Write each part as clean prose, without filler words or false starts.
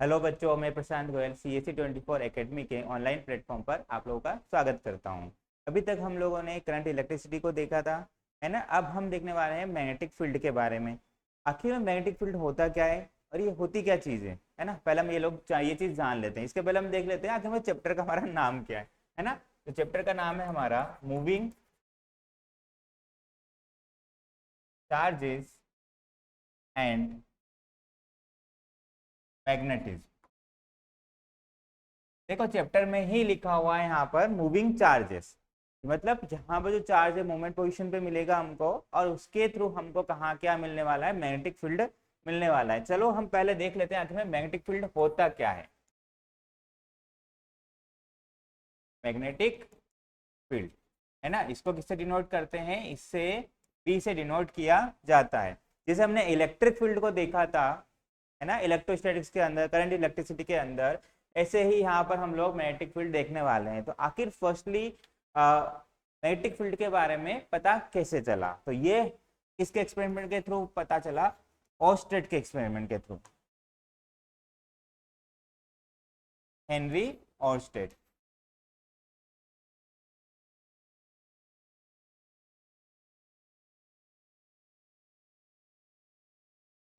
Hello बच्चों, मैं प्रशांत Goyal CSE24 academy के ऑनलाइन प्लेटफॉर्म पर आप लोगों का स्वागत करता हूं। अभी तक हम लोगों ने करंट इलेक्ट्रिसिटी को देखा था, है ना। अब हम देखने वाले हैं मैग्नेटिक फील्ड के बारे में। आखिर में मैग्नेटिक फील्ड होता क्या है और ये होती क्या चीज़ है ना। पहले हम ये चीज़ जान लेते हैं। इसके पहले हम देख लेते हैं आखिर में चैप्टर का हमारा नाम क्या है ना। तो चैप्टर का नाम है हमारा मूविंग चार्जेस एंड मैग्नेटिज्म। देखो चैप्टर में ही लिखा हुआ है यहाँ पर मूविंग चार्जेस, मतलब यहाँ पर जो चार्ज है मोमेंट पोजीशन पे मिलेगा हमको, और उसके थ्रू हमको कहाँ क्या मिलने वाला है, मैग्नेटिक फील्ड मिलने वाला है। चलो हम पहले देख लेते हैं आखिर में मैग्नेटिक फील्ड होता क्या है। मैग्नेटिक फील्ड है ना, इसको किससे डिनोट करते हैं, इससे बी से डिनोट किया जाता है। जैसे हमने इलेक्ट्रिक फील्ड को देखा था, है ना, इलेक्ट्रोस्टैटिक्स के अंदर, करंट इलेक्ट्रिसिटी के अंदर, ऐसे ही यहाँ पर हम लोग मैग्नेटिक फील्ड देखने वाले हैं। तो आखिर फर्स्टली मैग्नेटिक फील्ड के बारे में पता कैसे चला, तो ये किसके एक्सपेरिमेंट के थ्रू पता चला, ऑस्टेड के एक्सपेरिमेंट के थ्रू, हेनरी ऑस्टेड।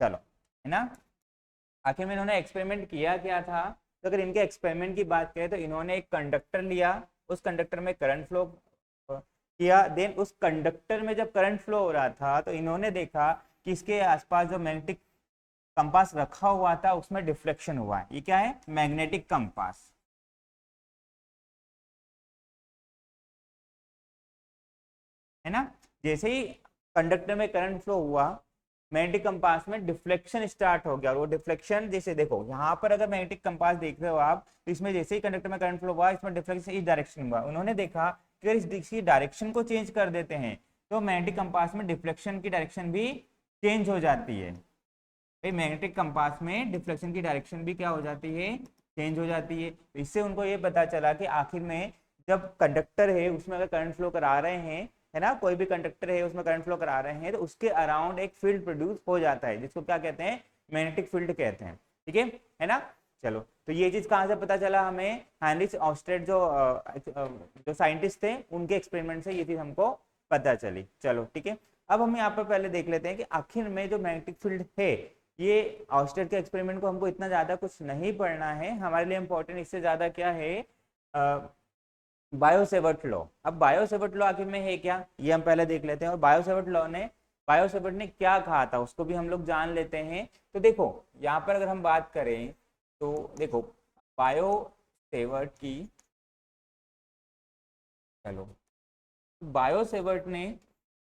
चलो, है ना। आखिर में इन्होंने एक्सपेरिमेंट किया क्या था, तो अगर इनके एक्सपेरिमेंट की बात करें तो इन्होंने एक कंडक्टर लिया, उस कंडक्टर में करंट फ्लो किया। देन उस कंडक्टर में जब करंट फ्लो हो रहा था तो इन्होंने देखा कि इसके आसपास जो मैग्नेटिक कंपास रखा हुआ था उसमें डिफ्लेक्शन हुआ है। ये क्या है, मैग्नेटिक कंपास, है ना। जैसे ही कंडक्टर में करंट फ्लो हुआ, मैग्नेटिक कंपास में डिफ्लेक्शन स्टार्ट हो गया। और वो डिफ्लेक्शन, जैसे देखो यहाँ पर अगर मैग्नेटिक कंपास देख रहे हो आप, तो इसमें जैसे ही कंडक्टर में करंट फ्लो हुआ, इसमें डिफ्लेक्शन इस डायरेक्शन हुआ। उन्होंने देखा कि अगर इसकी डायरेक्शन को चेंज कर देते हैं तो मैग्नेटिक कंपास में डिफ्लेक्शन की डायरेक्शन भी चेंज हो जाती है। मैग्नेटिक कंपास में डिफ्लेक्शन की डायरेक्शन भी क्या हो जाती है, चेंज हो जाती है। तो इससे उनको ये पता चला कि आखिर में जब कंडक्टर है उसमें अगर करंट फ्लो करा रहे हैं, है ना, कोई भी कंडक्टर है उसमें करंट फ्लो करा रहे हैं, तो उसके अराउंड एक फील्ड प्रोड्यूस हो जाता है, जिसको क्या कहते हैं, मैग्नेटिक फील्ड कहते हैं। ठीक है ना। चलो, तो ये चीज कहाँ से पता चला हमें, हेनरी ऑस्टेड जो साइंटिस्ट थे उनके एक्सपेरिमेंट से ये चीज हमको पता चली। चलो ठीक है, अब हम यहाँ पर पहले देख लेते हैं कि आखिर में जो मैग्नेटिक फील्ड है, ये ऑस्टेड के एक्सपेरिमेंट को हमको इतना ज्यादा कुछ नहीं पढ़ना है, हमारे लिए इंपॉर्टेंट इससे ज्यादा क्या है, बायोसेवर्ट लॉ। अब बायोसेवर्ट लॉ आखिर में है क्या, ये हम पहले देख लेते हैं। और बायोसेवर्ट ने क्या कहा था उसको भी हम लोग जान लेते हैं। तो देखो यहाँ पर अगर हम बात करें तो देखो बायोसेवर्ट की, चलो, बायोसेवर्ट ने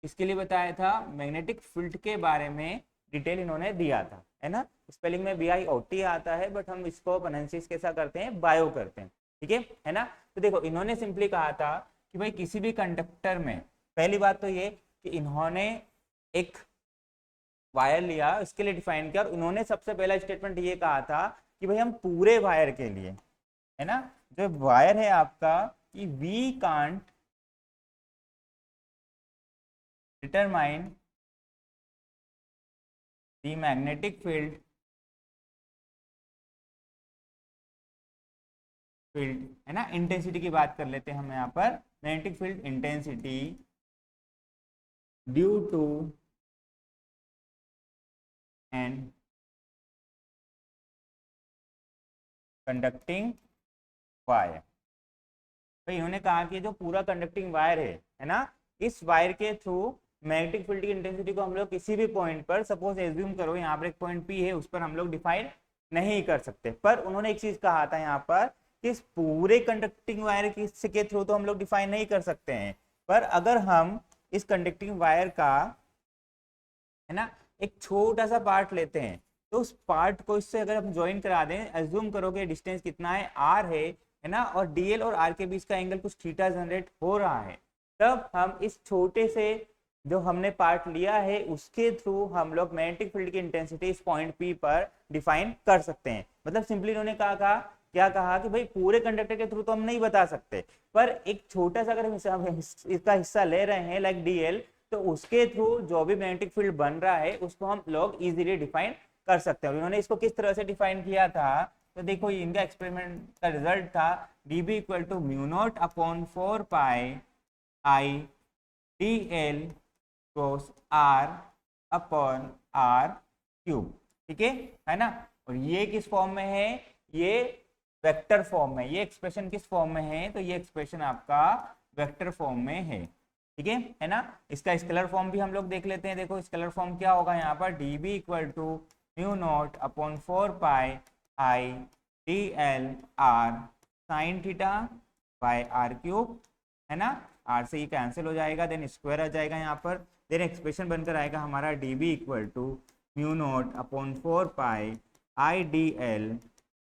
इसके लिए बताया था, मैग्नेटिक फील्ड के बारे में डिटेल इन्होंने दिया था, है ना। स्पेलिंग में BIOT आता है, बट हम इसको प्रोनाउंसिएशन कैसा करते हैं, बायो करते हैं। ठीक है ना। तो देखो इन्होंने सिंपली कहा था कि भाई किसी भी कंडक्टर में, पहली बात तो ये कि इन्होंने एक वायर लिया, इसके लिए डिफाइन किया, और इन्होंने सबसे पहला स्टेटमेंट ये कहा था कि भाई हम पूरे वायर के लिए, है ना, जो वायर है आपका, कि we can't determine the magnetic field है ना। इंटेंसिटी की बात कर लेते हैं हम यहाँ पर, magnetic field intensity due to and conducting wire. तो इन्होंने कहा कि जो पूरा कंडक्टिंग वायर है ना, इस वायर के थ्रू मैग्नेटिक फील्ड की इंटेंसिटी को हम लोग किसी भी पॉइंट पर, सपोज एज्यूम करो यहाँ पर एक पॉइंट P है, उस पर हम लोग डिफाइन नहीं कर सकते। पर उन्होंने एक चीज कहा था यहाँ पर कि इस पूरे कंडक्टिंग वायर के थ्रू तो हम लोग डिफाइन नहीं कर सकते हैं, पर अगर हम इस कंडक्टिंग वायर का, है ना, एक छोटा सा पार्ट लेते हैं, तो उस पार्ट को इससे अगर हम ज्वाइन करा दें, एज्यूम करोगे डिस्टेंस कितना है, R है ना, और DL और R के बीच का एंगल कुछ थीटा जनरेट हो रहा है, तब हम इस छोटे से जो हमने पार्ट लिया है उसके थ्रू हम लोग मैग्नेटिक फील्ड की इंटेंसिटी इस पॉइंट P पर डिफाइन कर सकते हैं। मतलब सिंपली उन्होंने क्या कहा कि भाई पूरे कंडक्टर के थ्रू तो हम नहीं बता सकते, पर एक छोटा सा अगर हम इसका हिस्सा ले रहे हैं लाइक DL, तो उसके थ्रू जो भी मैग्नेटिक फील्ड बन रहा है उसको हम लोग इजीली डिफाइन कर सकते हैं। उन्होंने इसको किस तरह से डिफाइन किया था तो देखो ये इनका एक्सपेरिमेंट का रिजल्ट था D B equal to mu naught upon 4 pi I D L cross R upon R cube, ठीक है ना। और ये किस फॉर्म में है, ये वेक्टर फॉर्म में, ये एक्सप्रेशन किस फॉर्म में है, तो ये एक्सप्रेशन आपका वेक्टर फॉर्म में है, ठीक है ना। इसका स्केलर फॉर्म भी हम लोग देख लेते हैं। देखो स्केलर फॉर्म क्या होगा यहाँ पर, D B equal to mu naught upon 4 pi I D L R sine theta by R cube, है ना। आर से ये कैंसिल हो जाएगा, देन स्क्वायर आ जाएगा यहाँ पर, देन एक्सप्रेशन बनकर आएगा हमारा D B equal to mu naught upon 4 pi I D L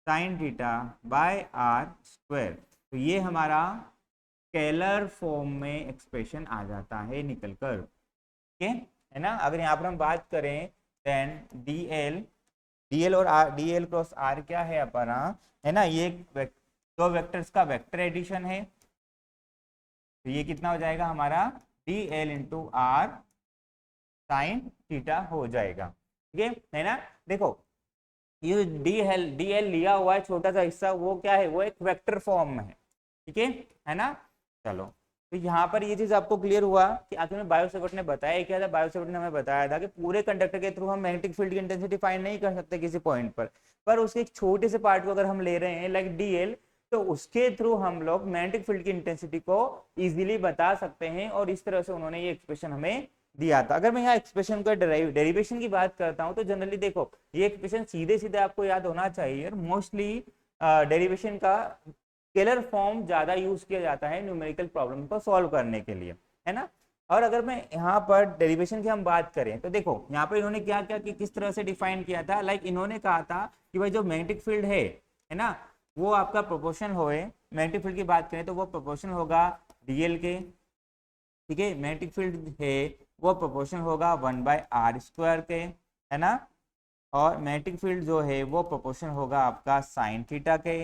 sine theta by R square. तो ये हमारा स्केलर फॉर्म में एक्सप्रेशन आ जाता है निकल कर, ठीक है ना। अगर यहाँ पर हम बात करें देन डी एल और R, D L cross R क्या है अपना, है ना, ये दो वेक्टर्स का वेक्टर एडिशन है। तो ये कितना हो जाएगा हमारा D L into R sine theta हो जाएगा, ठीक है ना। देखो ये डी एल लिया हुआ है छोटा सा हिस्सा, वो क्या है, वो एक वेक्टर फॉर्म में है, ठीक है ना। चलो तो यहाँ पर ये चीज आपको क्लियर हुआ कि आखिर में बायो सेवर्ट ने बताया क्या था। बायो सेवर्ट ने हमें बताया था कि पूरे कंडक्टर के थ्रू हम मैग्नेटिक फील्ड की इंटेंसिटी फाइंड नहीं कर सकते किसी पॉइंट पर उसके एक छोटे से पार्ट को अगर हम ले रहे हैं लाइक डीएल, तो उसके थ्रू हम लोग मैग्नेटिक फील्ड की इंटेंसिटी को इजीली बता सकते हैं। और इस तरह से उन्होंने ये एक्सप्रेशन हमें दिया था। अगर मैं यहाँ एक्सप्रेशन का डेरिवेशन की बात करता हूँ तो जनरली देखो ये एक्सप्रेशन सीधे सीधे आपको याद होना चाहिए, और मोस्टली डेरिवेशन का स्केलर फॉर्म ज्यादा यूज किया जाता है न्यूमेरिकल प्रॉब्लम को सॉल्व करने के लिए, है ना। और अगर मैं यहाँ पर डेरिवेशन की हम बात करें तो देखो यहाँ पर इन्होंने क्या क्या कि किस तरह से डिफाइन किया था। लाइक इन्होंने कहा था कि भाई जो मैग्नेटिक फील्ड है ना, वो आपका प्रोपोर्शन होए, मैग्नेटिक फील्ड की बात करें तो वो प्रोपोर्शन होगा डीएल के, ठीक है। मैग्नेटिक फील्ड है वो प्रोपोर्शन होगा 1/r स्क्वायर के, है ना। और मैग्नेटिक फील्ड जो है वो प्रोपोर्शन होगा आपका साइन थीटा के,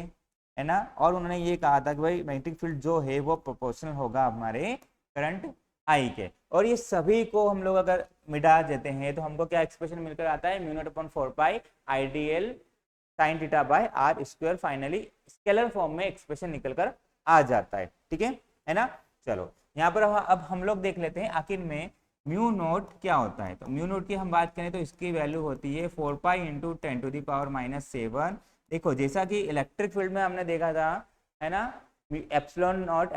है ना। और उन्होंने ये कहा था कि भाई मैग्नेटिक फील्ड जो है वो प्रोपोर्शनल होगा हमारे करंट आई के। और ये सभी को हम लोग अगर मिटा देते हैं तो हमको क्या एक्सप्रेशन मिलकर आता है, mu naught upon 4 pi I D L sine theta by R square. Finally scalar form में एक्सप्रेशन निकल कर आ जाता है, ठीक है ना। चलो यहाँ पर अब हम लोग देख लेते हैं आखिर में म्यू नोट क्या होता है। तो म्यू नोट की हम बात करें तो इसकी वैल्यू होती है 4 पाई इंटू 10⁻⁻7। देखो जैसा कि इलेक्ट्रिक फील्ड में हमने देखा था, है ना, एप्सिलॉन नॉट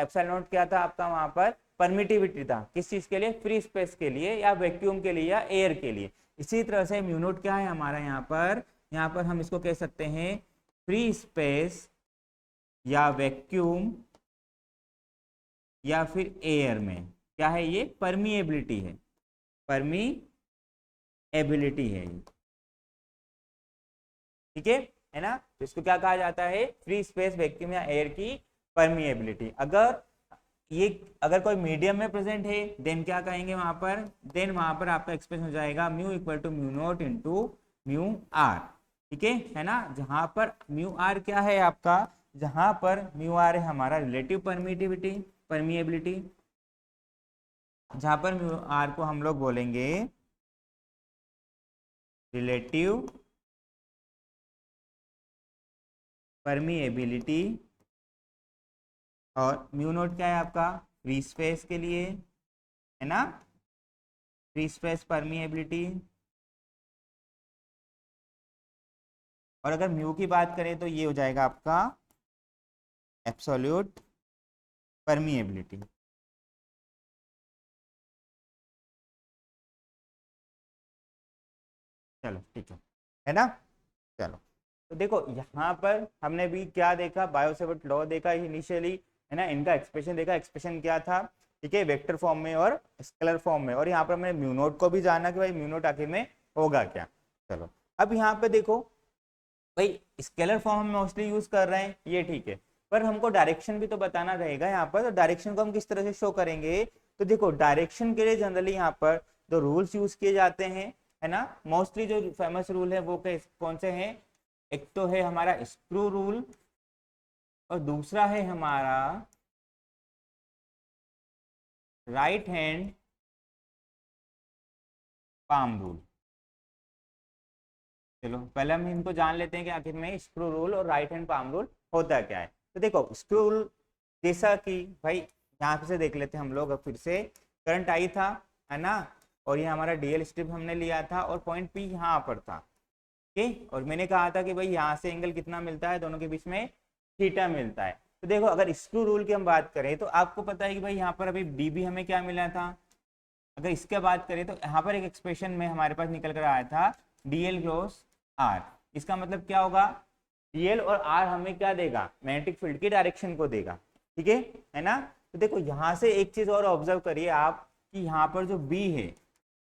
क्या था आपका, वहां पर परमिटिविटी था, किस चीज के लिए, फ्री स्पेस के लिए या वैक्यूम के लिए या एयर के लिए। इसी तरह से म्यू नोट क्या है हमारा यहाँ पर हम इसको कह सकते हैं फ्री स्पेस या वैक्यूम या फिर एयर में क्या है, ये परमिएबिलिटी है, परमिएबिलिटी है, ठीक है ना। तो इसको क्या कहा जाता है, फ्री स्पेस, वैक्यूम या एयर की परमिएबिलिटी। अगर कोई मीडियम में प्रेजेंट है देन क्या कहेंगे वहां पर, देन वहां पर आपका एक्सप्रेशन हो जाएगा mu equal to mu naught into mu R, ठीक है ना। जहां पर म्यू आर क्या है आपका, जहां पर म्यू आर है हमारा रिलेटिव परमिएबिलिटी, जहां पर म्यू आर को हम लोग बोलेंगे रिलेटिव परमिएबिलिटी। और म्यू नोट क्या है आपका, फ्री स्पेस के लिए, है ना, फ्री स्पेस परमिएबिलिटी। और अगर म्यू की बात करें तो ये हो जाएगा आपका एब्सोल्यूट परमिएबिलिटी। चलो ठीक है ना। चलो तो देखो यहाँ पर हमने भी क्या देखा, बायो सेवर्ट लॉ देखा इनिशियली, है ना। इनका एक्सप्रेशन देखा, एक्सप्रेशन क्या था, ठीक है, वेक्टर फॉर्म में और स्केलर फॉर्म में। और यहाँ पर हमने म्यू नोट को भी जाना कि भाई म्यू नोट आखिर में होगा क्या। चलो अब यहाँ पे देखो भाई स्केलर फॉर्म हम मोस्टली यूज कर रहे हैं, ये ठीक है, पर हमको डायरेक्शन भी तो बताना रहेगा यहाँ पर। तो डायरेक्शन को हम किस तरह से शो करेंगे, तो देखो डायरेक्शन के लिए जनरली यहाँ पर जो रूल्स यूज किए जाते हैं, है ना, मोस्टली जो फेमस रूल है वो कौन से हैं, एक तो है हमारा स्क्रू रूल और दूसरा है हमारा राइट हैंड पाम रूल। चलो पहले हम इनको जान लेते हैं कि आखिर में स्क्रू रूल और राइट हैंड पाम रूल होता क्या है। तो देखो स्क्रू रूल जैसा कि भाई यहाँ से देख लेते हैं हम लोग, अब फिर से करंट आई था, है ना, और ये हमारा डीएल स्ट्रिप हमने लिया था और पॉइंट पी यहाँ पर था, ठीक। और मैंने कहा था कि भाई यहाँ से एंगल कितना मिलता है, दोनों के बीच में थीटा मिलता है। तो देखो अगर स्क्रू रूल की हम बात करें तो आपको पता है कि भाई यहाँ पर अभी डी बी हमें क्या मिला था। अगर इसके बात करें तो यहाँ पर एक एक्सप्रेशन में हमारे पास निकल कर आया था डीएल क्रॉस आर। इसका मतलब क्या होगा, डीएल और आर हमें क्या देगा, मैग्नेटिक फील्ड की डायरेक्शन को देगा, ठीक है ना। तो देखो यहाँ से एक चीज और ऑब्जर्व करिए आप कि यहाँ पर जो बी है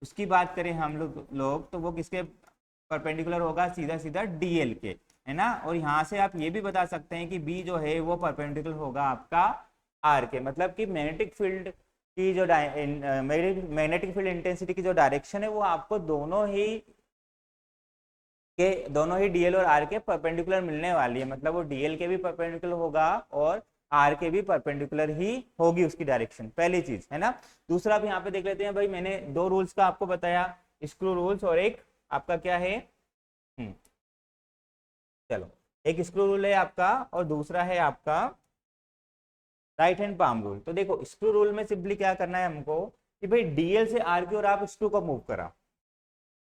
उसकी बात करें हम लोग तो वो किसके परपेंडिकुलर होगा, सीधा सीधा डीएल के, है ना। और यहाँ से आप ये भी बता सकते हैं कि बी जो है वो परपेंडिकुलर होगा आपका आर के, मतलब कि मैग्नेटिक फील्ड की जो मैग्नेटिक फील्ड इंटेंसिटी की जो डायरेक्शन है वो आपको दोनों ही डीएल और आर के परपेंडिकुलर मिलने वाली है। मतलब वो डीएल के भी परपेंडिकुलर होगा और आर के भी परपेंडिकुलर ही होगी उसकी डायरेक्शन, पहली चीज, है ना। दूसरा भी यहाँ पे देख लेते हैं भाई, मैंने दो रूल्स का आपको बताया, स्क्रू रूल्स और एक आपका क्या है, चलो एक स्क्रू रूल है आपका और दूसरा है आपका राइट हैंड पाम रूल। तो देखो स्क्रू रूल में सिंपली क्या करना है हमको कि भाई डीएल से आर की ओर आप स्क्रू को मूव करा,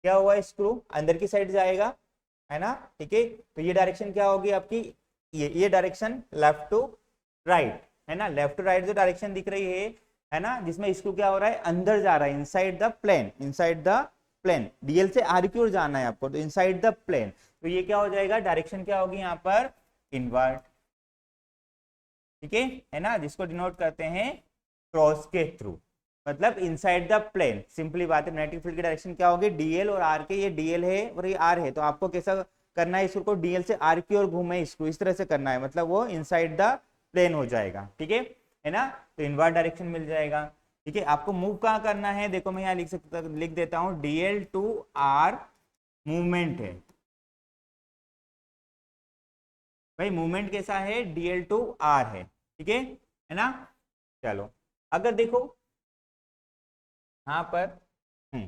क्या हुआ, स्क्रू अंदर की साइड जाएगा, है ना, ठीक है। तो ये डायरेक्शन क्या होगी आपकी, ये डायरेक्शन लेफ्ट टू राइट, है ना, लेफ्ट टू राइट जो डायरेक्शन दिख रही है ना, जिसमें स्क्रू क्या हो रहा है, अंदर जा रहा है, inside the plane, inside the plane. D L से आर की ओर जाना है आपको, तो इनसाइड द प्लेन। तो ये क्या हो जाएगा, डायरेक्शन क्या होगी यहाँ पर, इनवर्ट, ठीक है ना, जिसको डिनोट करते हैं क्रॉस के थ्रू, मतलब इनसाइड द प्लेन। सिंपली बात है, मैग्नेटिक फील्ड की डायरेक्शन क्या होगी, डीएल और आर के, ये डीएल है और ये आर है, तो आपको कैसा करना है, इसको डीएल से आर की ओर घूमे, इसको इस तरह से करना है, मतलब वो इनसाइड द प्लेन हो जाएगा, ठीक है ना। तो इनवर्ट डायरेक्शन मिल जाएगा, ठीक है। आपको मूव कहाँ करना है, देखो मैं यहाँ लिख देता हूँ, डीएल टू आर मूवमेंट है भाई, मूवमेंट कैसा है, डीएल टू आर है, ठीक है ना। चलो अगर देखो यहाँ पर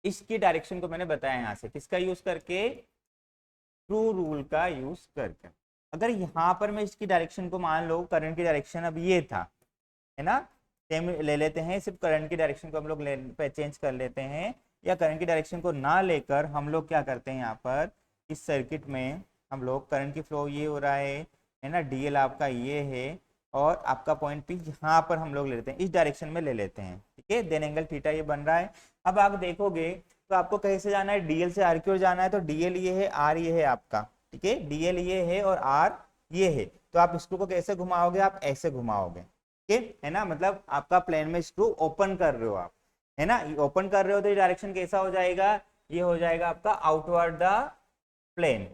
इसकी डायरेक्शन को मैंने बताया यहाँ से किसका यूज करके, स्क्रू रूल का यूज करके। अगर यहाँ पर मैं इसकी डायरेक्शन को मान लो, करंट की डायरेक्शन अब ये था, है ना, सेम ले लेते हैं, सिर्फ करंट की डायरेक्शन को हम लोग चेंज कर लेते हैं, या करंट की डायरेक्शन को ना लेकर हम लोग क्या करते हैं, यहाँ पर इस सर्किट में हम लोग करंट की फ्लो ये हो रहा है ना, डीएल आपका ये है और आपका पॉइंट पी यहाँ पर हम लोग ले लेते हैं, इस डायरेक्शन में ले लेते हैं, ठीक है। देन एंगल थीटा ये बन रहा है। अब आप देखोगे तो आपको कैसे जाना है, डीएल से आर की ओर जाना है, तो डीएल ये है, आर ये है आपका, ठीक है, डीएल ये है और आर ये है। तो आप स्क्रू को कैसे घुमाओगे, आप ऐसे घुमाओगे, ठीक है ना, मतलब आपका प्लेन में स्क्रू ओपन कर रहे हो आप, है ना, ओपन कर रहे हो तो ये डायरेक्शन कैसा हो जाएगा, ये हो जाएगा आपका आउटवर्ड द प्लेन,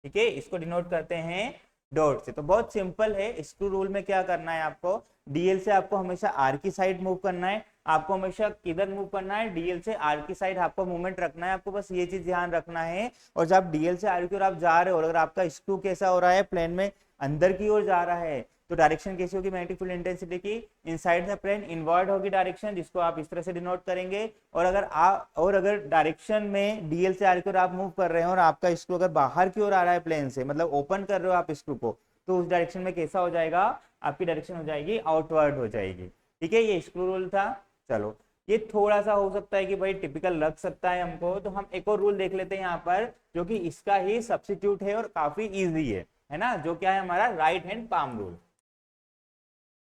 ठीक है। इसको डिनोट करते हैं डॉट से। तो बहुत सिंपल है, स्क्रू रूल में क्या करना है आपको, डीएल से आपको हमेशा आर की साइड मूव करना है, आपको हमेशा किधर मूव करना है, डीएल से आर की साइड आपको मूवमेंट रखना है, आपको बस ये चीज ध्यान रखना है। और जब डीएल से आर की ओर आप जा रहे हो, अगर आपका स्क्रू कैसा हो रहा है, प्लेन में अंदर की ओर जा रहा है, तो डायरेक्शन कैसी होगी मैग्नेटिक फील्ड इंटेंसिटी की, इनसाइड द प्लेन, इनवर्ट होगी डायरेक्शन, जिसको आप इस तरह से डिनोट करेंगे। और अगर डायरेक्शन में डीएल से आर की ओर आप मूव कर रहे हैं और आपका स्क्रू अगर बाहर की ओर आ रहा है प्लेन से, मतलब ओपन कर रहे हो आप स्क्रू को, तो उस डायरेक्शन में कैसा हो जाएगा, आपकी डायरेक्शन हो जाएगी आउटवर्ड हो जाएगी, ठीक है। ये स्क्रू रूल था। चलो ये थोड़ा सा हो सकता है कि भाई टिपिकल लग सकता है हमको, तो हम एक और रूल देख लेते हैं यहाँ पर, जो कि इसका ही सब्स्टिट्यूट है और काफी इजी है ना, जो क्या है हमारा right hand palm rule,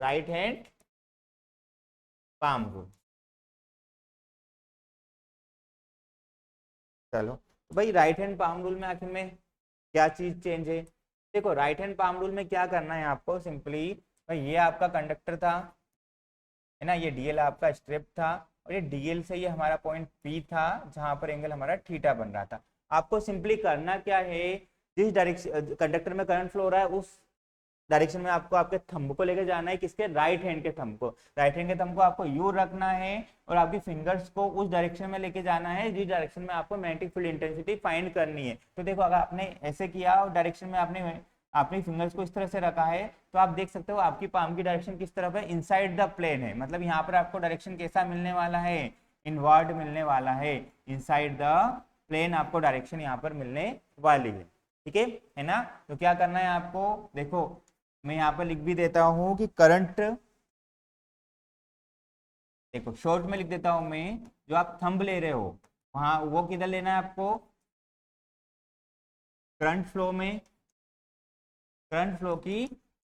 right hand palm rule. चलो तो भाई राइट हैंड पाम रूल में आखिर में क्या चीज चेंज है, देखो राइट हैंड पाम रूल में क्या करना है आपको, सिंपली भाई ये आपका कंडक्टर था, है ना, ये डीएल आपका स्ट्रिप था, और ये डीएल से ये हमारा पॉइंट पी था, जहां पर एंगल हमारा थीटा बन रहा था। आपको सिंपली करना क्या है, जिस डायरेक्शन कंडक्टर में करंट फ्लो हो रहा है उस डायरेक्शन में आपको आपके थंब को लेकर जाना है, किसके, राइट हैंड के थंब को, राइट हैंड के थंब को आपको यू रखना है और आपकी फिंगर्स को उस डायरेक्शन में लेके जाना है जिस डायरेक्शन में आपको मैग्नेटिक फील्ड इंटेंसिटी फाइंड करनी है। तो देखो अगर आपने ऐसे किया और डायरेक्शन में आपने अपनी फिंगर्स को इस तरह से रखा है, तो आप देख सकते हो आपकी पाम की डायरेक्शन किस तरफ है, इनसाइड द प्लेन है, मतलब यहाँ पर आपको डायरेक्शन कैसा मिलने वाला है, इनवर्ड मिलने वाला है, इनसाइड द प्लेन आपको डायरेक्शन यहाँ पर मिलने वाली है, ठीक है ना। तो क्या करना है आपको, देखो मैं यहाँ पर लिख भी देता हूँ कि करंट, देखो शॉर्ट में लिख देता हूं मैं, जो आप थंब ले रहे हो वहां वो किधर लेना है आपको, करंट फ्लो में, करंट फ्लो की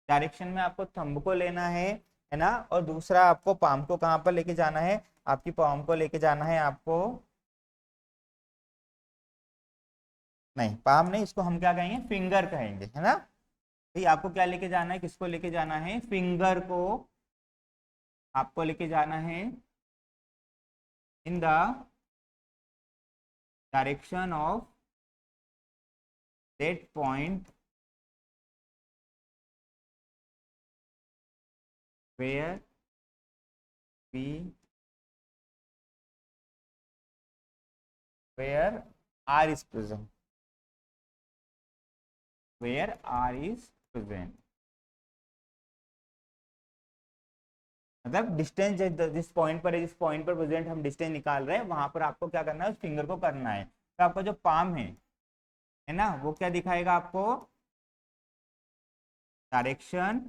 डायरेक्शन में आपको थंब को लेना है ना। और दूसरा आपको पाम को कहां पर लेके जाना है, आपकी पाम को लेके जाना है आपको, नहीं पाम नहीं, इसको हम क्या कहेंगे, फिंगर कहेंगे, है ना। भाई आपको क्या लेके जाना है, किसको लेके जाना है, फिंगर को आपको लेके जाना है in the direction of that point where P where R is present, where R is present, मतलब डिस्टेंस जिस पॉइंट पर है, जिस पॉइंट पर प्रेजेंट हम डिस्टेंस निकाल रहे हैं वहां पर आपको क्या करना है, उस फिंगर को करना है। तो आपका जो पाम है ना, वो क्या दिखाएगा आपको, direction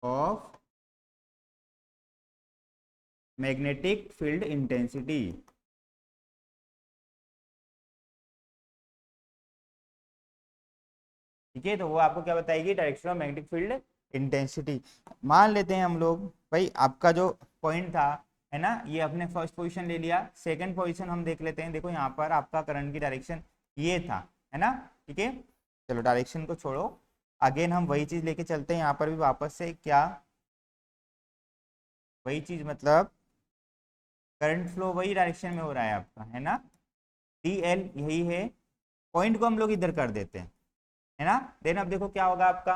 of magnetic field intensity, ठीक है। तो वो आपको क्या बताएगी, direction of magnetic field intensity. मान लेते हैं हम लोग, भाई आपका जो पॉइंट था है ना, ये अपने फर्स्ट पोजीशन ले लिया, सेकंड पोजीशन हम देख लेते हैं। देखो यहाँ पर आपका करंट की डायरेक्शन ये था, है ना, ठीक है। चलो डायरेक्शन को छोड़ो, अगेन हम वही चीज लेके चलते हैं यहाँ पर भी वापस से, क्या वही चीज, मतलब करंट फ्लो वही डायरेक्शन में हो रहा है आपका, है ना, डी एल यही है, पॉइंट को हम लोग इधर कर देते हैं, है ना। देन अब देखो क्या होगा आपका,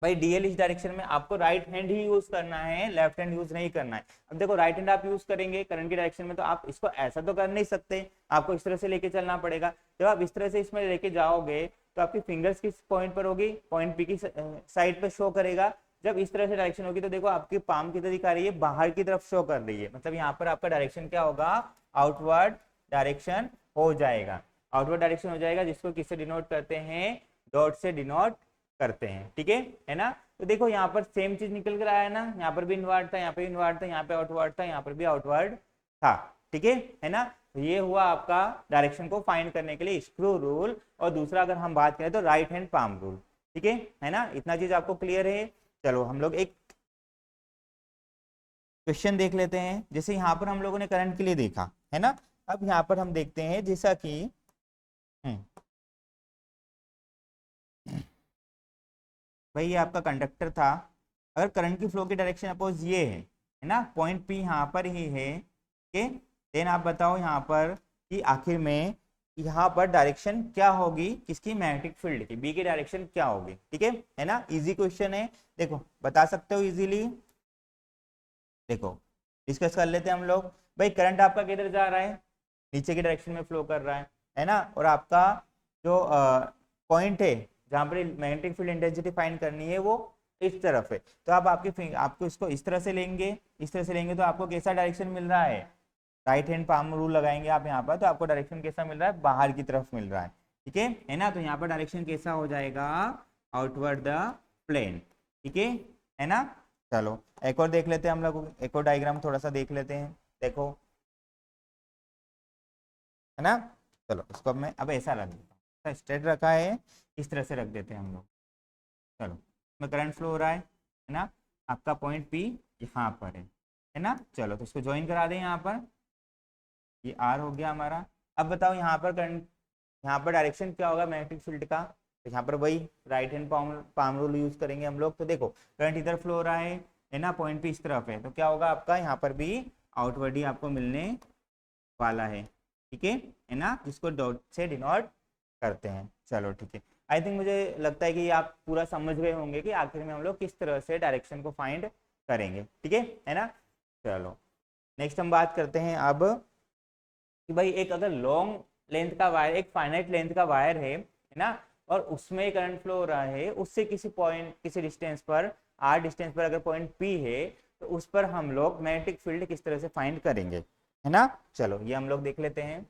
भाई डीएल इस डायरेक्शन में आपको राइट हैंड ही यूज करना है, लेफ्ट हैंड यूज नहीं करना है। अब देखो राइट हैंड आप यूज करेंगे करंट की डायरेक्शन में, तो आप इसको ऐसा तो कर नहीं सकते, आपको इस तरह से लेके चलना पड़ेगा। जब आप इस तरह से इसमें लेके जाओगे तो आपकी फिंगर्स किस पॉइंट पर होगी, पॉइंट पी की साइड पर शो करेगा। जब इस तरह से डायरेक्शन होगी तो देखो आपकी पाम किधर दिखा रही है, बाहर की तरफ शो कर रही है, मतलब यहाँ पर आपका डायरेक्शन क्या होगा, आउटवर्ड डायरेक्शन हो जाएगा, आउटवर्ड डायरेक्शन हो जाएगा, जिसको किससे डिनोट करते हैं, डॉट से डिनोट करते हैं, ठीक है ना। तो देखो यहाँ पर सेम चीज निकल कर आया है ना, यहाँ पर भी इनवर्ट था, यहाँ पे इनवर्ट था, यहाँ पे आउटवर्ड था, यहाँ पर भी आउटवर्ड था, ठीक है ना। तो ये हुआ आपका डायरेक्शन को फाइंड करने के लिए स्क्रू रूल। और दूसरा अगर हम बात करें तो राइट हैंड पाम रूल, ठीक है ना। इतना चीज आपको क्लियर है। चलो हम लोग एक क्वेश्चन देख लेते हैं। जैसे यहाँ पर हम लोगों ने करंट के लिए देखा है ना, अब यहाँ पर हम देखते हैं जैसा कि भाई ये आपका कंडक्टर था, अगर करंट की फ्लो की डायरेक्शन अपोज ये है ना, पॉइंट पी यहाँ पर ही है, ओके। देन आप बताओ यहाँ पर कि आखिर में यहाँ पर डायरेक्शन क्या होगी, किसकी, मैग्नेटिक फील्ड की, बी की डायरेक्शन क्या होगी, ठीक है ना। इजी क्वेश्चन है, देखो बता सकते हो इजीली। देखो डिस्कस कर लेते हैं हम लोग। भाई करंट आपका किधर जा रहा है, नीचे की डायरेक्शन में फ्लो कर रहा है ना। और आपका जो पॉइंट है जहाँ पर मैग्नेटिक फील्ड इंटेंसिटी फाइंड करनी है वो इस तरफ है। तो आप आपको इसको इस तरह से लेंगे, इस तरह से लेंगे तो आपको कैसा डायरेक्शन मिल रहा है, राइट हैंड पाम रूल लगाएंगे आप यहाँ पर, तो आपको डायरेक्शन कैसा मिल रहा है, बाहर की तरफ मिल रहा है, ठीक है ना। तो यहाँ पर डायरेक्शन कैसा हो जाएगा, आउटवर्ड द प्लेन, ठीक है ना। चलो एक और देख लेते हैं हम लोग, एक और डायग्राम थोड़ा सा देख लेते हैं, देखो है ना। चलो इसको अब मैं अब ऐसा रख देता हूँ, स्ट्रेट रखा है, इस तरह से रख देते हैं हम लोग। चलो इसमें करंट फ्लो हो रहा है ना, आपका पॉइंट पी यहाँ पर है ना। चलो तो इसको ज्वाइन करा दें यहाँ पर, ये आर हो गया हमारा। अब बताओ यहाँ पर करंट, यहाँ पर डायरेक्शन क्या होगा मैग्नेटिक फील्ड का, तो यहाँ पर वही right hand palm rule use करेंगे हम लोग। तो देखो करंट इधर फ्लो हो रहा है ना, पॉइंट पी इस तरफ है, तो क्या होगा आपका, यहाँ पर भी आउटवर्ड ही आपको मिलने वाला है, ठीक है ना, जिसको डॉट से डिनोट करते हैं। चलो ठीक है, आई थिंक मुझे लगता है कि आप पूरा समझ गए होंगे कि आखिर में हम लोग किस तरह से डायरेक्शन को फाइंड करेंगे, ठीक है ना। चलो नेक्स्ट हम बात करते हैं अब कि भाई एक अगर लॉन्ग लेंथ का वायर, एक फाइनाइट लेंथ का वायर है ना, और उसमें करंट फ्लो हो रहा है, उससे किसी पॉइंट, किसी डिस्टेंस पर, आर डिस्टेंस पर अगर पॉइंट पी है, तो उस पर हम लोग मैग्नेटिक फील्ड किस तरह से फाइंड करेंगे, है ना। चलो ये हम लोग देख लेते हैं।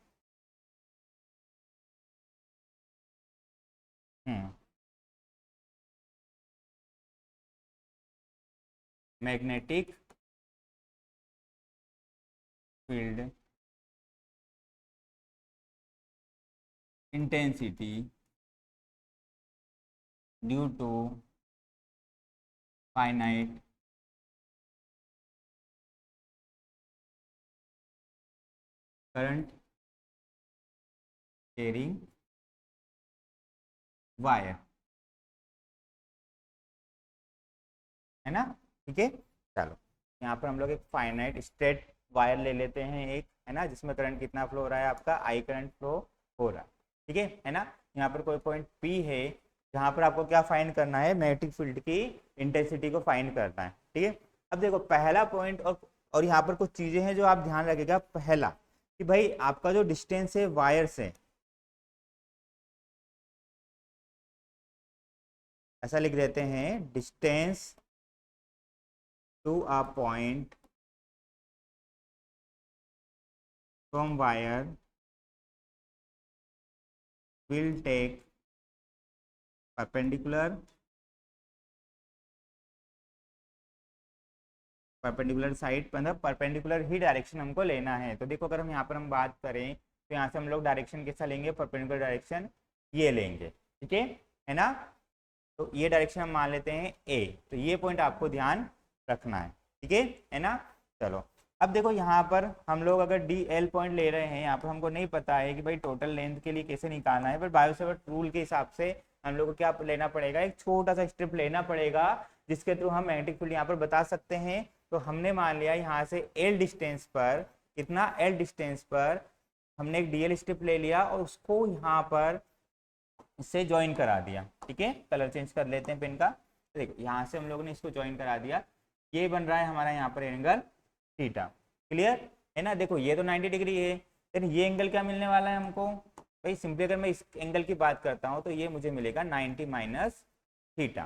Magnetic field intensity due to finite current carrying wire, है ना। ठीक है, चलो यहाँ पर हम लोग एक फाइनाइट स्ट्रेट वायर ले लेते हैं एक, है ना, जिसमें करंट कितना फ्लो हो रहा है, आपका आई करंट फ्लो हो रहा है। ठीक है ना। यहाँ पर कोई पॉइंट पी है जहाँ पर आपको क्या फाइंड करना है, मैग्नेटिक फील्ड की इंटेंसिटी को फाइंड करना है। ठीक है, अब देखो पहला पॉइंट और यहाँ पर कुछ चीजें हैं जो आप ध्यान रखिएगा। पहला कि भाई आपका जो डिस्टेंस है वायर से, ऐसा लिख देते हैं, distance to a point from wire will take perpendicular side, मतलब परपेंडिकुलर ही डायरेक्शन हमको लेना है। तो देखो अगर हम यहाँ पर हम बात करें तो यहाँ से हम लोग डायरेक्शन कैसा लेंगे, परपेंडिकुलर डायरेक्शन ये लेंगे। ठीक है ना। तो ये डायरेक्शन हम मान लेते हैं ए, तो ये पॉइंट आपको ध्यान रखना है। ठीक है ना। चलो अब देखो यहाँ पर हम लोग अगर डी एल पॉइंट ले रहे हैं, यहाँ पर हमको नहीं पता है कि भाई टोटल लेंथ के लिए कैसे निकालना है, पर बायोसेवर्ट रूल के हिसाब से हम लोग को क्या लेना पड़ेगा, एक छोटा सा स्ट्रिप लेना पड़ेगा जिसके थ्रू हम मैग्नेटिक फील्ड यहाँ पर बता सकते हैं। तो हमने मान लिया यहाँ से एल डिस्टेंस पर, कितना एल डिस्टेंस पर हमने एक डीएल स्ट्रिप ले लिया और उसको यहाँ पर इससे ज्वाइन करा दिया। ठीक है, कलर चेंज कर लेते हैं पेन का। तो देखो यहाँ से हम लोगों ने इसको ज्वाइन करा दिया, ये बन रहा है हमारा यहाँ पर एंगल थीटा। क्लियर है ना। देखो ये तो 90 डिग्री है, लेकिन ये एंगल क्या मिलने वाला है हमको, भाई सिंपली अगर मैं इस एंगल की बात करता हूँ तो ये मुझे मिलेगा 90 माइनस थीटा।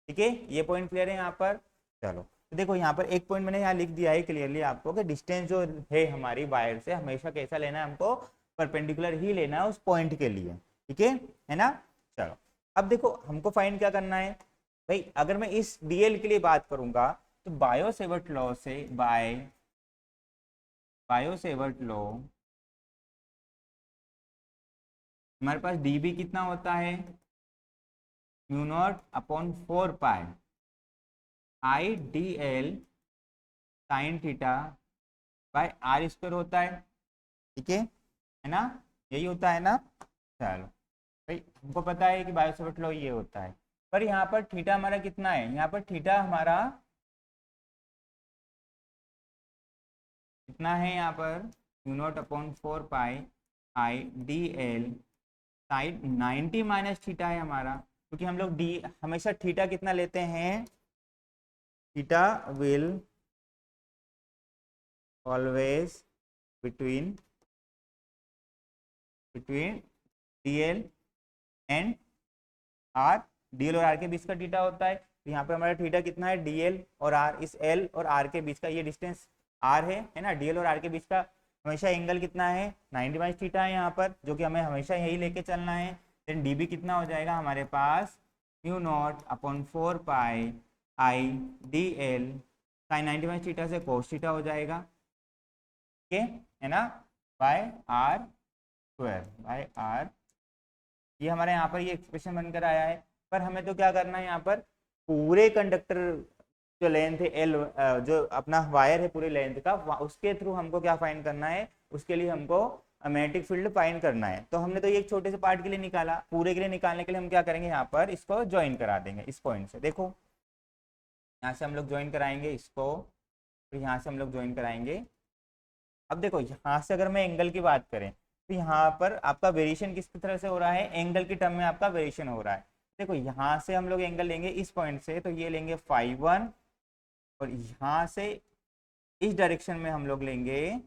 ठीक है, ये पॉइंट क्लियर है यहाँ पर। चलो तो देखो यहाँ पर एक पॉइंट मैंने यहाँ लिख दिया है क्लियरली आपको कि डिस्टेंस जो है हमारी वायर से हमेशा कैसा लेना है, हमको परपेंडिकुलर ही लेना है उस पॉइंट के लिए। ठीक है ना। चलो अब देखो हमको फाइंड क्या करना है भाई, अगर मैं इस डीएल के लिए बात करूंगा तो बायोसेवर्ट लॉ से, बायोसेवर्ट लॉ हमारे पास डीबी कितना होता है, mu naught upon 4 pi I D L sine theta by R square होता है। ठीक है ना, यही होता है ना। चलो भाई हमको पता है कि बायोसेवर्ट लॉ ये होता है, पर यहाँ पर थीटा हमारा कितना है, यहाँ पर थीटा हमारा कितना है, यहाँ पर mu naught upon 4 pi I D L sine 90 minus theta है हमारा, क्योंकि हम लोग डी हमेशा थीटा कितना लेते हैं, theta will always between D L and R, D L और आर के बीच का थीटा होता है। तो यहाँ पे हमारा थीटा कितना है, डीएल और आर, इस एल और आर के बीच का ये डिस्टेंस आर है ना, डीएल और आर के बीच का हमेशा एंगल कितना है, 90 माइनस थीटा है यहाँ पर, जो कि हमें हमेशा यही लेके चलना है। देन डीबी कितना हो जाएगा हमारे पास, mu naught upon 4 pi I D L sine 90 minus theta से कोस थीटा हो जाएगा। ठीक है ना, by R square, by R. ये हमारे यहाँ पर ये एक्सप्रेशन बनकर आया है। पर हमें तो क्या करना है, यहाँ पर पूरे कंडक्टर जो लेंथ है एल, जो अपना वायर है पूरे लेंथ का, उसके थ्रू हमको क्या फाइंड करना है, उसके लिए हमको मैग्नेटिक फील्ड फाइंड करना है। तो हमने तो ये एक छोटे से पार्ट के लिए निकाला, पूरे के लिए निकालने के लिए हम क्या करेंगे, यहाँ पर इसको ज्वाइन करा देंगे इस पॉइंट से। देखो यहाँ से हम लोग ज्वाइन कराएंगे इसको, फिर यहाँ से हम लोग ज्वाइन कराएंगे। अब देखो यहाँ से अगर मैं एंगल की बात करें तो यहाँ पर आपका वेरिएशन किस तरह से हो रहा है, एंगल की टर्म में आपका वेरिएशन हो रहा है। देखो यहाँ से हम लोग एंगल लेंगे इस पॉइंट से, तो ये लेंगे φ1, और यहाँ से इस डायरेक्शन में हम लोग लेंगे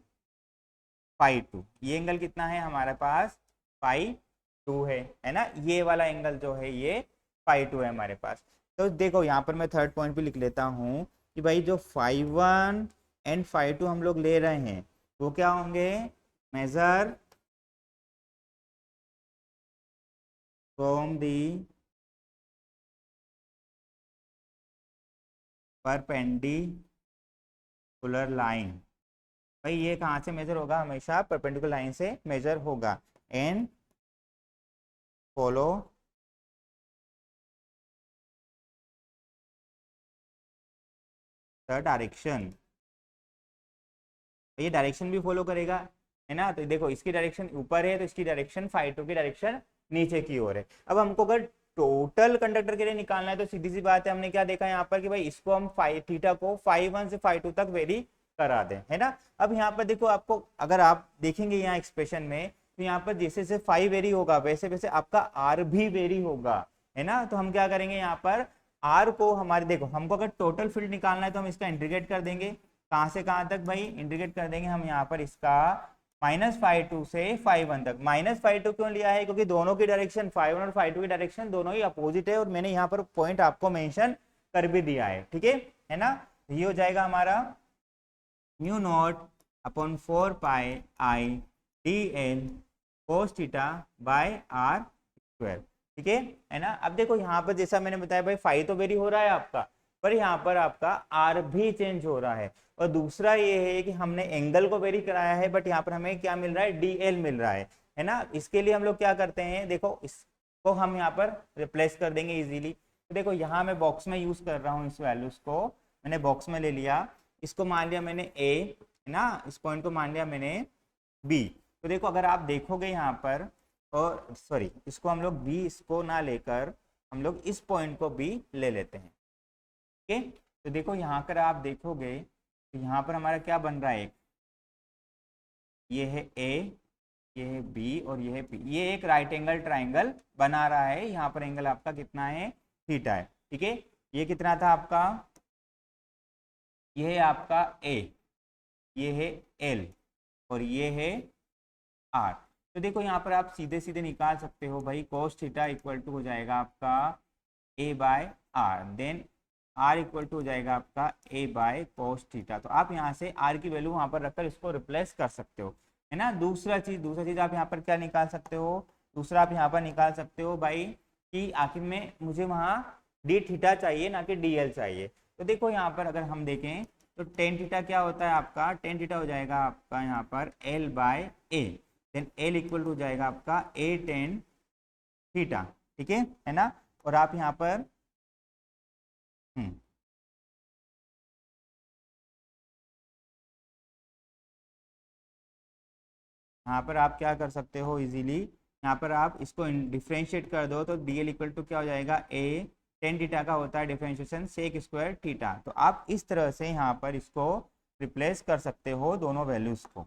φ2। ये एंगल कितना है हमारे पास, φ2 है ना, ये वाला एंगल जो है ये φ2 है हमारे पास। तो देखो यहाँ पर मैं थर्ड पॉइंट भी लिख लेता हूँ कि भाई जो φ1 एंड φ2 हम लोग ले रहे हैं वो क्या होंगे, measure from the perpendicular line, भाई ये कहाँ से मेजर होगा, हमेशा परपेंडिकुलर लाइन से मेजर होगा। एंड फॉलो द डायरेक्शन, ये डायरेक्शन भी फॉलो करेगा, है ना। तो देखो इसकी डायरेक्शन ऊपर है तो इसकी डायरेक्शन φ2 की डायरेक्शन नीचे की ओर है। अब हमको अगर टोटल कंडक्टर के लिए निकालना है तो सीधी सी बात है, हमने क्या देखा यहाँ पर कि भाई इसको हम थीटा को φ1 से φ2 तक वेरी करा दें, है ना। अब यहाँ पर देखो, आपको अगर आप देखेंगे यहाँ एक्सप्रेशन में, तो यहाँ पर जैसे जैसे फाई वेरी होगा वैसे वैसे आपका आर भी वेरी होगा, है ना। तो हम क्या करेंगे यहाँ पर आर को, हमारे देखो हमको अगर टोटल फील्ड निकालना है तो हम इसका इंटीग्रेट कर देंगे, कहाँ से कहाँ तक भाई, इंटीग्रेट कर देंगे हम यहाँ पर इसका -φ2 से φ1 तक। -φ2 क्यों लिया है, क्योंकि दोनों की डायरेक्शन φ1 और φ2 की डायरेक्शन दोनों ही अपोजिट है, और मैंने यहाँ पर पॉइंट आपको मेंशन कर भी दिया है, ठीक है ना। ये हो जाएगा हमारा mu naught upon 4 pi I D L cos theta by R square, ठीक है ना। अब देखो यहाँ पर जैसा मैंने बताया भाई फाई तो वेरी हो रहा है आपका, पर यहाँ पर आपका आर भी चेंज हो रहा है। और दूसरा ये है कि हमने एंगल को वेरी कराया है, बट यहाँ पर हमें क्या मिल रहा है, डी एल मिल रहा है ना। इसके लिए हम लोग क्या करते हैं, देखो इसको हम यहाँ पर रिप्लेस कर देंगे इजीली। तो देखो यहाँ मैं बॉक्स में यूज कर रहा हूँ, इस वैल्यूज को मैंने बॉक्स में ले लिया, इसको मान लिया मैंने ए, है ना, इस पॉइंट को मान लिया मैंने बी। तो देखो अगर आप देखोगे यहाँ पर, और सॉरी इसको हम लोग बी इसको ना लेकर हम लोग इस पॉइंट को बी ले लेते हैं, ओके। तो देखो यहाँ पर आप देखोगे तो यहाँ पर हमारा क्या बन रहा है, ये है ए, ये है बी और ये है पी, ये एक राइट एंगल ट्राइंगल बना रहा है। यहाँ पर एंगल आपका कितना है, थीटा है, ठीक है। ये कितना था आपका, ये है आपका ए, ये है एल और ये है आर। तो देखो यहाँ पर आप सीधे सीधे निकाल सकते हो भाई, cos थीटा इक्वल टू हो जाएगा आपका A by R, then R equal to हो जाएगा आपका ए बाय cos थीटा। तो आप यहाँ से आर की वैल्यू वहाँ पर रखकर इसको रिप्लेस कर सकते हो, है ना। दूसरा चीज आप यहाँ पर क्या निकाल सकते हो, दूसरा आप यहाँ पर निकाल सकते हो भाई कि आखिर में मुझे वहाँ डी थीटा चाहिए ना कि डी एल चाहिए। तो देखो यहाँ पर अगर हम देखें तो टेन थीटा क्या होता है आपका, टेन थीटा हो जाएगा आपका यहाँ पर L by A, then L equal to हो जाएगा आपका ए टेन थीटा, ठीक है ना। और आप यहाँ पर यहाँ पर आप क्या कर सकते हो इजीली, यहाँ पर आप इसको डिफ्रेंशिएट कर दो तो डी एल इक्वल टू क्या हो जाएगा, ए टेन थीटा का होता है डिफ्रेंशिएशन सेक स्क्वायर थीटा। तो आप इस तरह से यहाँ पर इसको रिप्लेस कर सकते हो दोनों वैल्यूज को,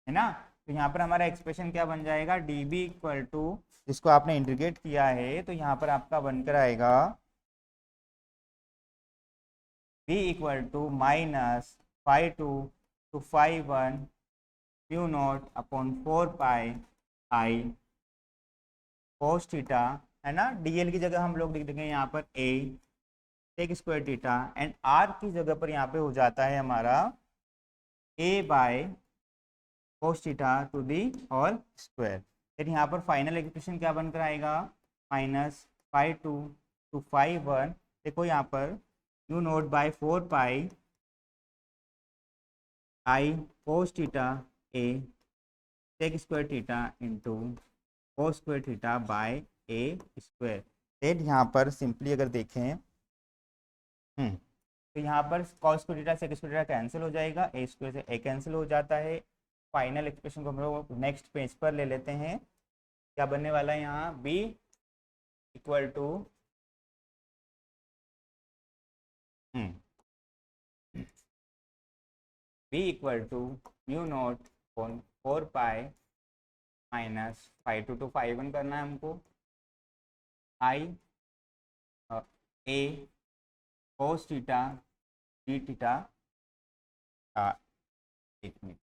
है ना। तो यहाँ पर हमारा एक्सप्रेशन क्या बन जाएगा, डी बी इक्वल टू, जिसको आपने इंटीग्रेट किया है तो यहाँ पर आपका बनकर आएगा B equal to -φ2 to φ1 mu naught upon 4 pi I cos theta, है ना। डीएल की जगह हम लोग लिख देंगे यहाँ पर A take square theta, and R की जगह पर यहाँ पे हो जाता है हमारा A by cos theta to the whole square. फिर यहाँ पर फाइनल एक्सप्रेशन क्या बनकर आएगा, -φ2 to φ1, देखो यहाँ पर mu naught by 4 pi I cos theta A sec square theta into cos square theta by A square. That यहाँ पर सिंपली अगर देखें तो यहाँ पर cos square theta sec square theta cancel हो जाएगा, ए स्क्वायर से ए कैंसिल हो जाता है। फाइनल एक्सप्रेशन को हम लोग नेक्स्ट पेज पर ले लेते हैं, क्या बनने वाला है यहाँ, B equal to B equal to mu naught 4 pi -φ2 to φ1 करना है हमको, I A cos theta D theta, एक minute,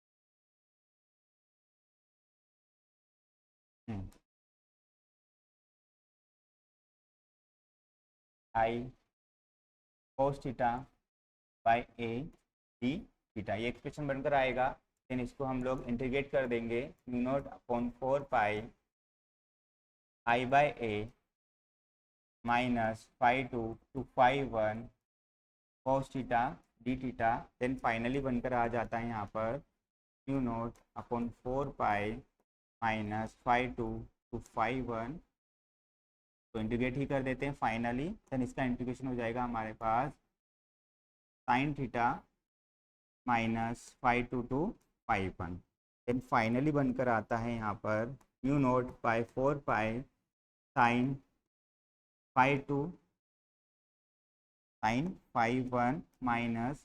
I cos theta by A D theta, ये एक्सप्रेशन बनकर आएगा। देन इसको हम लोग इंटीग्रेट कर देंगे, mu naught upon 4 pi I by A minus five two to five one cos theta D theta, then finally बनकर आ जाता है यहाँ पर mu naught upon 4 pi minus five two to five one, तो इंटीग्रेट ही कर देते हैं फाइनली, देन इसका इंटीग्रेशन हो जाएगा हमारे पास sine theta minus five two to five one, then finally बनकर आता है यहाँ पर mu naught by 4 pi sine five two sine five one minus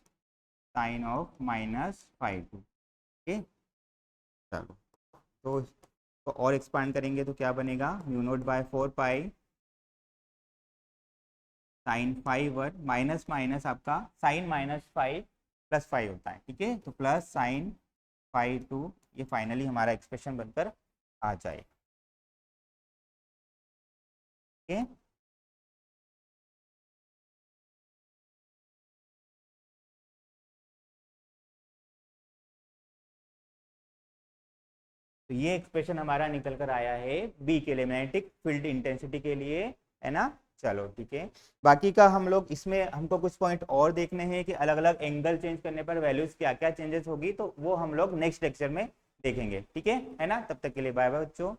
sine of minus five two. Okay, चलो तो और एक्सपांड करेंगे तो क्या बनेगा, mu naught by 4 pi sine five one minus minus आपका sine minus five plus five होता है, ठीक है, तो प्लस साइन फाइव टू, ये फाइनली हमारा एक्सप्रेशन बनकर आ जाए। ठीक है, तो ये एक्सप्रेशन हमारा निकल कर आया है बी के लिए, मैग्नेटिक फील्ड इंटेंसिटी के लिए, है ना। चलो ठीक है, बाकी का हम लोग इसमें हमको कुछ पॉइंट और देखने हैं कि अलग अलग एंगल चेंज करने पर वैल्यूज क्या क्या चेंजेस होगी, तो वो हम लोग नेक्स्ट लेक्चर में देखेंगे, ठीक है ना। तब तक के लिए बाय बाय बच्चों।